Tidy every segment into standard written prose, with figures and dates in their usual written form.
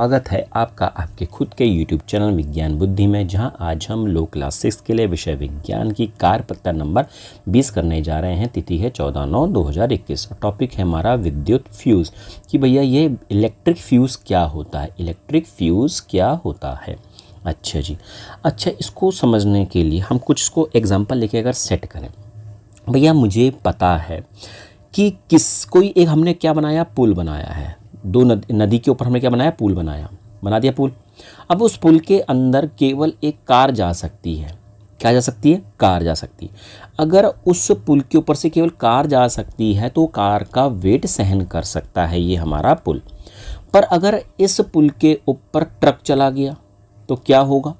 स्वागत है आपका आपके खुद के YouTube चैनल विज्ञान बुद्धि में, जहां आज हम लोग क्लास 6 के लिए विषय विज्ञान की कार्यपत्र नंबर 20 करने जा रहे हैं। तिथि है 14/9/2021। टॉपिक है हमारा विद्युत फ्यूज़ कि भैया ये इलेक्ट्रिक फ्यूज़ क्या होता है, इलेक्ट्रिक फ्यूज़ क्या होता है। अच्छा जी, अच्छा इसको समझने के लिए हम कुछ इसको एग्जाम्पल लेके अगर सेट करें। भैया मुझे पता है कि कोई एक हमने क्या बनाया, पुल बनाया है। दो नदी के ऊपर हमने क्या बनाया, पुल बना दिया पुल। अब उस पुल के अंदर केवल एक कार जा सकती है। क्या जा सकती है? कार जा सकती है। अगर उस पुल के ऊपर से केवल कार जा सकती है तो कार का वेट सहन कर सकता है ये हमारा पुल। पर अगर इस पुल के ऊपर ट्रक चला गया तो क्या होगा?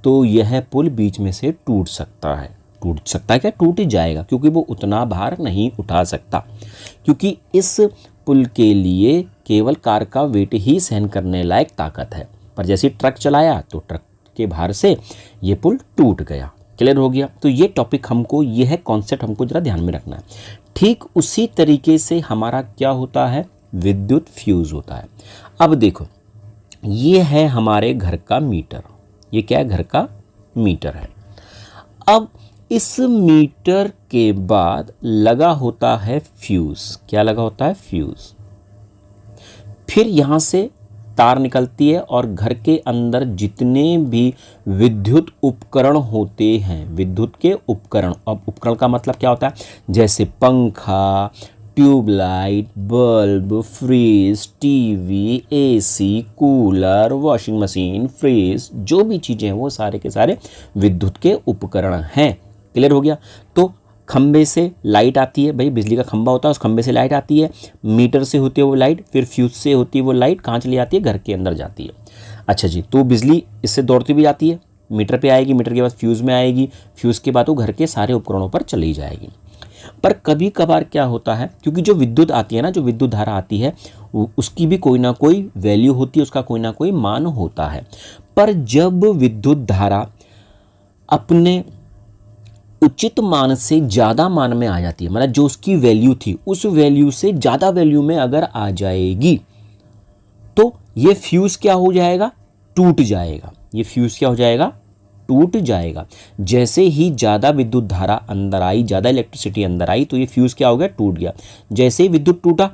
तो यह पुल बीच में से टूट सकता है। टूट सकता है क्या? टूट जाएगा, क्योंकि वो उतना भार नहीं उठा सकता, क्योंकि इस पुल के लिए केवल कार का वेट ही सहन करने लायक ताकत है। पर जैसे ट्रक चलाया तो ट्रक के भार से ये पुल टूट गया। क्लियर हो गया? तो ये टॉपिक हमको, ये है कॉन्सेप्ट हमको जरा ध्यान में रखना है। ठीक उसी तरीके से हमारा क्या होता है, विद्युत फ्यूज होता है। अब देखो, ये है हमारे घर का मीटर। ये क्या है? घर का मीटर है। अब इस मीटर के बाद लगा होता है फ्यूज। क्या लगा होता है? फ्यूज। फिर यहां से तार निकलती है और घर के अंदर जितने भी विद्युत उपकरण होते हैं, विद्युत के उपकरण, अब उपकरण का मतलब क्या होता है? जैसे पंखा, tubelight, bulb, fridge, TV, AC, cooler, washing machine, fridge, जो भी चीज़ें हैं वो सारे के सारे विद्युत के उपकरण हैं। क्लियर हो गया? तो खंबे से लाइट आती है, भाई बिजली का खंबा होता है, उस खंबे से लाइट आती है, मीटर से होती है वो लाइट, फिर फ्यूज से होती है वो लाइट, कहाँ चली जाती है? घर के अंदर जाती है। अच्छा जी, तो बिजली इससे दौड़ती भी जाती है, मीटर पे आएगी, मीटर के बाद फ्यूज़ में आएगी, फ्यूज़ के बाद वो घर के सारे उपकरणों पर चली जाएगी। पर कभी कभार क्या होता है, क्योंकि जो विद्युत आती है ना, जो विद्युत धारा आती है, उसकी भी कोई ना कोई वैल्यू होती है, उसका कोई ना कोई मान होता है। पर जब विद्युत धारा अपने उचित मान से ज़्यादा मान में आ जाती है, मतलब जो उसकी वैल्यू थी उस वैल्यू से ज़्यादा वैल्यू में अगर आ जाएगी तो ये फ्यूज़ क्या हो जाएगा? टूट जाएगा। ये फ्यूज़ क्या हो जाएगा? टूट जाएगा। जैसे ही ज़्यादा विद्युत धारा अंदर आई, ज़्यादा इलेक्ट्रिसिटी अंदर आई, तो ये फ्यूज़ क्या हो गया? टूट गया। जैसे ही विद्युत टूटा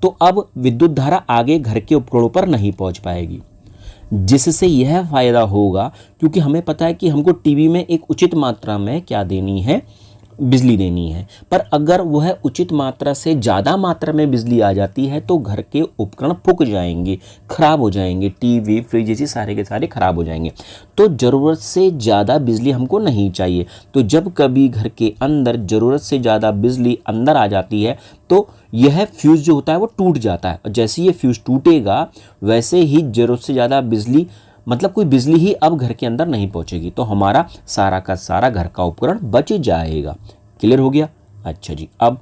तो अब विद्युत धारा आगे घर के उपकरणों पर नहीं पहुंच पाएगी, जिससे यह फायदा होगा, क्योंकि हमें पता है कि हमको टीवी में एक उचित मात्रा में क्या देनी है? बिजली देनी है। पर अगर वह उचित मात्रा से ज़्यादा मात्रा में बिजली आ जाती है तो घर के उपकरण फूक जाएंगे, खराब हो जाएंगे, टीवी, फ्रिज जैसे सारे के सारे खराब हो जाएंगे। तो ज़रूरत से ज़्यादा बिजली हमको नहीं चाहिए। तो जब कभी घर के अंदर ज़रूरत से ज़्यादा बिजली अंदर आ जाती है तो यह फ्यूज़ जो होता है वो टूट जाता है, और जैसे ये फ्यूज़ टूटेगा वैसे ही ज़रूरत से ज़्यादा बिजली, मतलब कोई बिजली ही अब घर के अंदर नहीं पहुंचेगी, तो हमारा सारा का सारा घर का उपकरण बच जाएगा। क्लियर हो गया? अच्छा जी, अब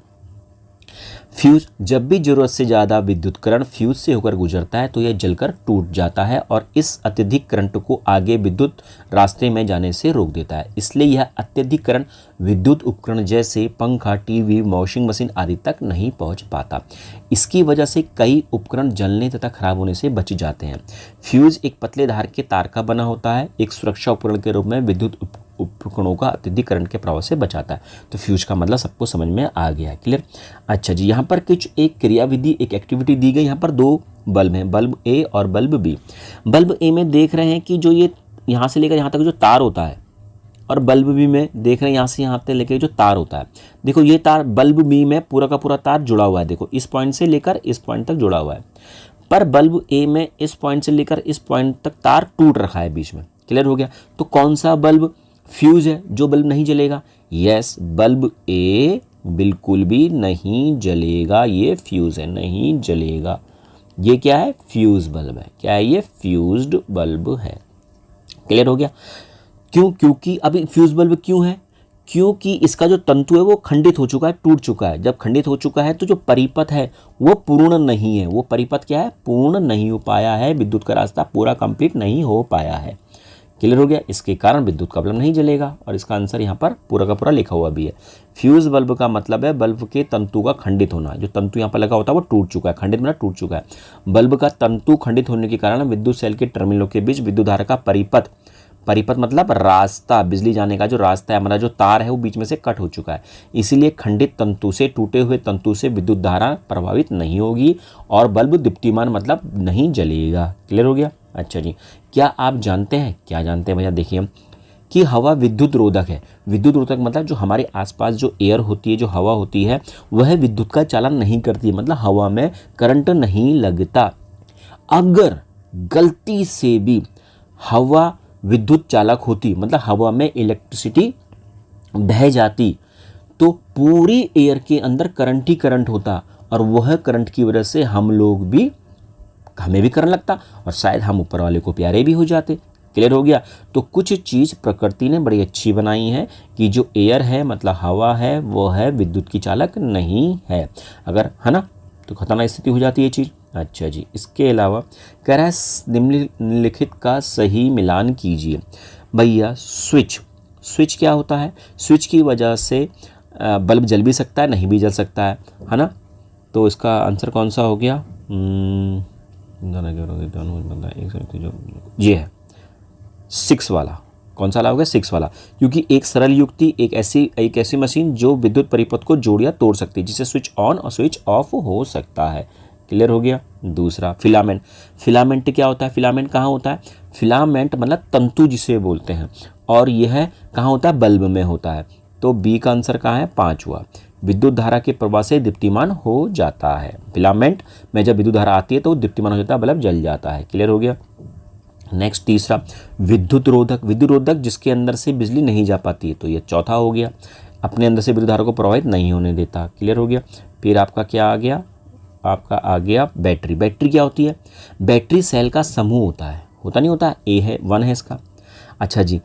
फ्यूज, जब भी जरूरत से ज़्यादा विद्युत करंट फ्यूज से होकर गुजरता है तो यह जलकर टूट जाता है और इस अत्यधिक करंट को आगे विद्युत रास्ते में जाने से रोक देता है। इसलिए यह अत्यधिक करंट विद्युत उपकरण जैसे पंखा, टीवी, वॉशिंग मशीन आदि तक नहीं पहुंच पाता। इसकी वजह से कई उपकरण जलने तथा खराब होने से बच जाते हैं। फ्यूज एक पतले धार के तार का बना होता है, एक सुरक्षा उपकरण के रूप में विद्युत उपकरणों का अत्यधिक करंट के प्रभाव से बचाता है। तो फ्यूज का मतलब सबको समझ में आ गया। क्लियर? अच्छा जी, यहाँ पर कुछ एक क्रियाविधि, एक एक्टिविटी दी गई। यहाँ पर दो बल्ब हैं, बल्ब ए और बल्ब बी। बल्ब ए में देख रहे हैं कि जो ये यहाँ से लेकर यहाँ तक जो तार होता है, और बल्ब बी में देख रहे हैं यहाँ से यहाँ तक लेकर जो तार होता है। देखो ये तार बल्ब बी में पूरा का पूरा तार जुड़ा हुआ है, देखो इस पॉइंट से लेकर इस पॉइंट तक जुड़ा हुआ है। पर बल्ब ए में इस पॉइंट से लेकर इस पॉइंट तक तार टूट रखा है बीच में। क्लियर हो गया? तो कौन सा बल्ब फ्यूज है जो बल्ब नहीं जलेगा? यस, बल्ब ए बिल्कुल भी नहीं जलेगा, ये फ्यूज है, नहीं जलेगा। ये क्या है? फ्यूज बल्ब है। क्या है ये? फ्यूज्ड बल्ब है। क्लियर हो गया? क्यों? क्योंकि अभी फ्यूज बल्ब क्यों है? क्योंकि इसका जो तंतु है वो खंडित हो चुका है, टूट चुका है। जब खंडित हो चुका है तो जो परिपथ है वो पूर्ण नहीं है। वो परिपथ क्या है? पूर्ण नहीं हो पाया है, विद्युत का रास्ता पूरा कंप्लीट नहीं हो पाया है। क्लियर हो गया। इसके कारण विद्युत का बल्ब नहीं जलेगा और इसका आंसर यहाँ पर पूरा का पूरा लिखा हुआ भी है। फ्यूज बल्ब का मतलब है बल्ब के तंतु का खंडित होना। जो तंतु यहाँ पर लगा होता है वो टूट चुका है, खंडित मतलब टूट चुका है। बल्ब का तंतु खंडित होने के कारण विद्युत सेल के टर्मिनलों के बीच विद्युत धारा का परिपथ, परिपथ मतलब रास्ता, बिजली जाने का जो रास्ता है, हमारा जो तार है वो बीच में से कट हो चुका है। इसीलिए खंडित तंतु से, टूटे हुए तंतु से विद्युत धारा प्रभावित नहीं होगी और बल्ब दीप्तिमान मतलब नहीं जलेगा। क्लियर हो गया। अच्छा जी, क्या आप जानते हैं, क्या जानते हैं भैया, देखिए कि हवा विद्युत रोधक है। विद्युत रोधक मतलब जो हमारे आसपास जो एयर होती है, जो हवा होती है, वह विद्युत का चालन नहीं करती है, मतलब हवा में करंट नहीं लगता। अगर गलती से भी हवा विद्युत चालक होती, मतलब हवा में इलेक्ट्रिसिटी बह जाती, तो पूरी एयर के अंदर करंट ही करंट होता और वह करंट की वजह से हम लोग भी, हमें भी करंट लगता और शायद हम ऊपर वाले को प्यारे भी हो जाते। क्लियर हो गया। तो कुछ चीज़ प्रकृति ने बड़ी अच्छी बनाई है कि जो एयर है मतलब हवा है वो है विद्युत की चालक नहीं है। अगर है ना तो खतरनाक स्थिति हो जाती है चीज़। अच्छा जी, इसके अलावा कह रहा है निम्नलिखित का सही मिलान कीजिए। भैया स्विच, स्विच क्या होता है? स्विच की वजह से बल्ब जल भी सकता है, नहीं भी जल सकता है ना। तो इसका आंसर कौन सा हो गया? ये है 6 वाला। कौन सा वाला हो गया? 6 वाला। क्योंकि एक सरल युक्ति एक ऐसी मशीन जो विद्युत परिपथ को जोड़ या तोड़ सकती है, जिसे स्विच ऑन और स्विच ऑफ हो सकता है। क्लियर हो गया। दूसरा फिलामेंट, फिलामेंट क्या होता है? फिलामेंट कहाँ होता है? फिलामेंट मतलब तंतु जिसे बोलते हैं, और यह कहाँ होता है? बल्ब में होता है। तो बी का आंसर कहाँ है? 5 हुआ। विद्युत धारा के प्रवाह से दीप्तिमान हो जाता है। फिलामेंट में जब विद्युत धारा आती है तो दीप्तिमान हो जाता है, बल्ब जल जाता है। क्लियर हो गया। नेक्स्ट तीसरा विद्युत रोधक, विद्युत रोधक जिसके अंदर से बिजली नहीं जा पाती है, तो ये चौथा हो गया, अपने अंदर से विद्युत धारा को प्रभावित नहीं होने देता। क्लियर हो गया। फिर आपका क्या आ गया? आपका आ गया बैटरी। बैटरी क्या होती है? बैटरी सेल का समूह होता है, होता नहीं होता? ए है, 1 है इसका। अच्छा जी,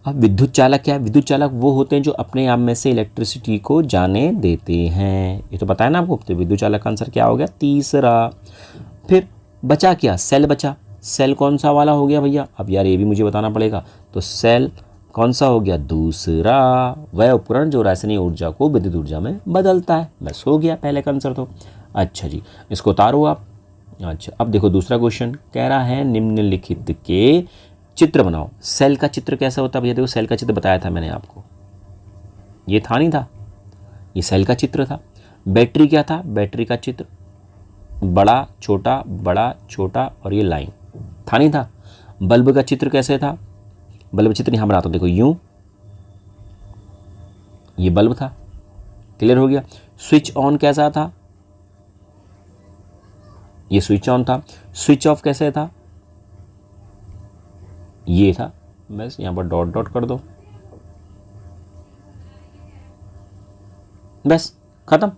अब विद्युत चालक क्या है? विद्युत चालक वो होते हैं जो अपने आप में से इलेक्ट्रिसिटी को जाने देते हैं। ये तो बताया ना आपको। तो विद्युत चालक का आंसर क्या हो गया? तीसरा। फिर बचा क्या? सेल बचा। सेल कौन सा वाला हो गया भैया? अब यार ये भी मुझे बताना पड़ेगा। तो सेल कौन सा हो गया? दूसरा। वह उपकरण जो रासायनिक ऊर्जा को विद्युत ऊर्जा में बदलता है। बस हो गया पहले का आंसर तो। अच्छा जी, इसको उतारो आप। अच्छा, अब देखो दूसरा क्वेश्चन कह रहा है निम्नलिखित के चित्र बनाओ। सेल का चित्र कैसा होता है भैया? देखो सेल का चित्र बताया था मैंने आपको, ये था नहीं था? ये सेल का चित्र था। बैटरी क्या था? बैटरी का चित्र बड़ा छोटा और ये लाइन था नहीं था? बल्ब का चित्र कैसे था? बल्ब चित्र यहां बनाता हूं, देखो यूं, ये बल्ब था। क्लियर हो गया। स्विच ऑन कैसा था? ये स्विच ऑन था। स्विच ऑफ कैसे था? ये था। बस यहां पर डॉट डॉट कर दो, बस खत्म,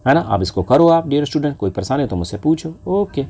है ना। अब इसको करो आप डियर स्टूडेंट, कोई परेशानी है तो मुझसे पूछो। ओके।